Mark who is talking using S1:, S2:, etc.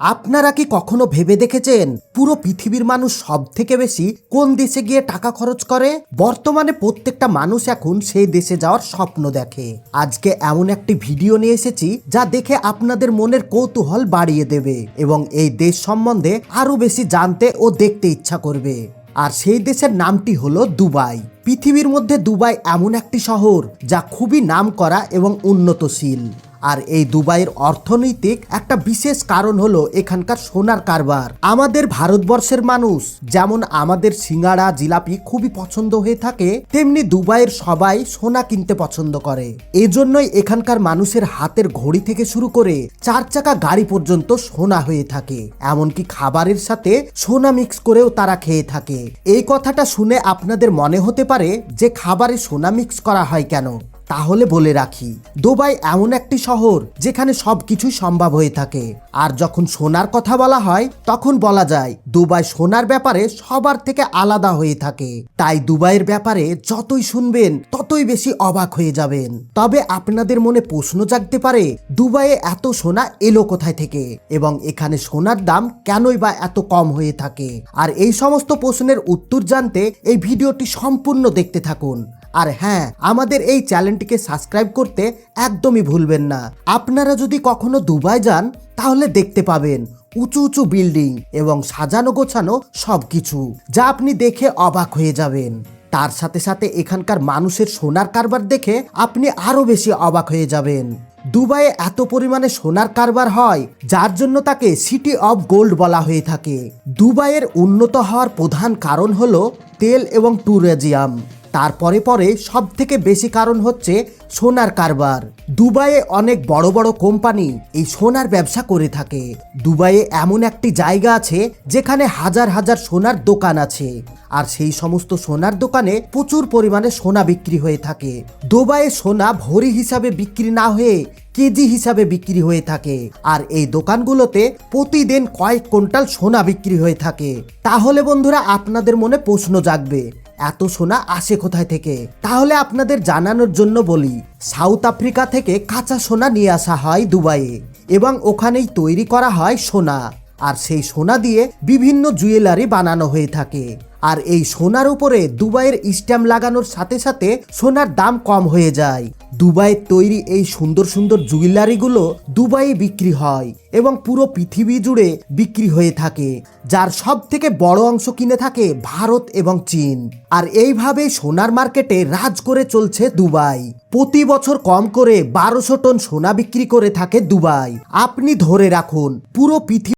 S1: আপনারা কি কখনো ভেবে দেখেছেন পুরো পৃথিবীর মানুষ সব থেকে বেশি কোন দেশে গিয়ে টাকা খরচ করে? বর্তমানে প্রত্যেকটা মানুষ এখন সেই দেশে যাওয়ার স্বপ্ন দেখে। আজকে এমন একটি ভিডিও নিয়ে এসেছি যা দেখে আপনাদের মনের কৌতূহল বাড়িয়ে দেবে এবং এই দেশ সম্বন্ধে আরো বেশি জানতে ও দেখতে ইচ্ছা করবে। আর সেই দেশের নামটি হলো দুবাই। পৃথিবীর মধ্যে দুবাই এমন একটি শহর যা খুবই নামকরা এবং উন্নতশীল। আর এই দুবাইয়ের অর্থনৈতিক একটা বিশেষ কারণ হলো এখানকার সোনার কারবার। আমাদের ভারতবর্ষের মানুষ যেমন আমাদের সিঙ্গাড়া জিলাপি খুবই পছন্দ হয়ে থাকে, তেমনি দুবাইয়ের সবাই সোনা কিনতে পছন্দ করে। এজন্যই এখানকার মানুষের হাতের ঘড়ি থেকে শুরু করে 4 চাকা গাড়ি পর্যন্ত সোনা হয়ে থাকে। এমনকি খাবারের সাথে সোনা মিক্স করেও তারা খেয়ে থাকে। এই কথাটা শুনে আপনাদের মনে হতে পারে যে খাবারে সোনা মিক্স করা হয় কেন? তাহলে বলে রাখি, দুবাই এমন একটি শহর যেখানে সবকিছুই সম্ভব হয়ে থাকে। আর যখন সোনার কথা বলা হয় তখন বলা যায় দুবাই সোনার ব্যাপারে সবার থেকে আলাদা হয়ে থাকে। তাই দুবাইয়ের ব্যাপারে যতই শুনবেন ততই বেশি অবাক হয়ে যাবেন। তবে আপনাদের মনে প্রশ্ন জাগতে পারে, দুবাইয়ে এত সোনা এলো কোথায় থেকে এবং এখানে সোনার দাম কেনই বা এত কম হয়ে থাকে? আর এই সমস্ত প্রশ্নের উত্তর জানতে এই ভিডিওটি সম্পূর্ণ দেখতে থাকুন। আর হ্যাঁ, আমাদের এই চ্যানেলটিকে সাবস্ক্রাইব করতে একদমই ভুলবেন না। আপনারা যদি কখনো দুবাই যান তাহলে দেখতে পাবেন উঁচু উঁচু বিল্ডিং এবং সাজানো গোছানো সবকিছু, যা আপনি দেখে অবাক হয়ে যাবেন। তার সাথে সাথে এখানকার মানুষের সোনার কারবার দেখে আপনি আরো বেশি অবাক হয়ে যাবেন। দুবাইয়ে এত পরিমাণে সোনার কারবার হয় যার জন্য তাকে সিটি অফ গোল্ড বলা হয়ে থাকে। দুবাইয়ের উন্নত হওয়ার প্রধান কারণ হলো তেল এবং ট্যুরিজম। তারপরে পরে সব থেকে বেশি কারণ হচ্ছে সোনার কারবার। দুবাইয়ে অনেক বড় বড় কোম্পানি এই সোনার ব্যবসা করে থাকে। দুবাইয়ে এমন একটি জায়গা আছে যেখানে হাজার হাজার সোনার দোকান আছে, আর সেই সমস্ত সোনার দোকানে প্রচুর পরিমাণে সোনা বিক্রি হয়ে থাকে। দুবাইয়ে সোনা ভরি হিসাবে বিক্রি না হয়ে কেজি হিসাবে বিক্রি হয়ে থাকে, আর এই দোকানগুলোতে প্রতিদিন কয়েক কুইন্টাল সোনা বিক্রি হয়ে থাকে। তাহলে বন্ধুরা, আপনাদের মনে প্রশ্ন জাগবে, এত সোনা আসে কোথায় থেকে? তাহলে আপনাদের জানানোর জন্য বলি, সাউথ আফ্রিকা থেকে কাঁচা সোনা নিয়ে আসা হয় দুবাইয়ে এবং ওখানেই তৈরি করা হয় সোনা। আর সেই সোনা দিয়ে বিভিন্ন জুয়েলারি বানানো হয়ে থাকে। আর এই সোনার উপরে দুবাইয়ের স্ট্যাম্প লাগানোর সাথে সাথে সোনার দাম কম হয়ে যায়। দুবাইয়ের তৈরি এই সুন্দর সুন্দর জুয়েলারিগুলো দুবাইয়ে বিক্রি হয় এবং পুরো পৃথিবী জুড়ে বিক্রি হয়ে থাকে, যার সব থেকে বড় অংশ কিনে থাকে ভারত এবং চীন। আর এইভাবে সোনার মার্কেটে রাজ করে চলছে দুবাই। প্রতি বছর কম করে 1200 টন সোনা বিক্রি করে থাকে দুবাই। আপনি ধরে রাখুন পুরো পৃথিবী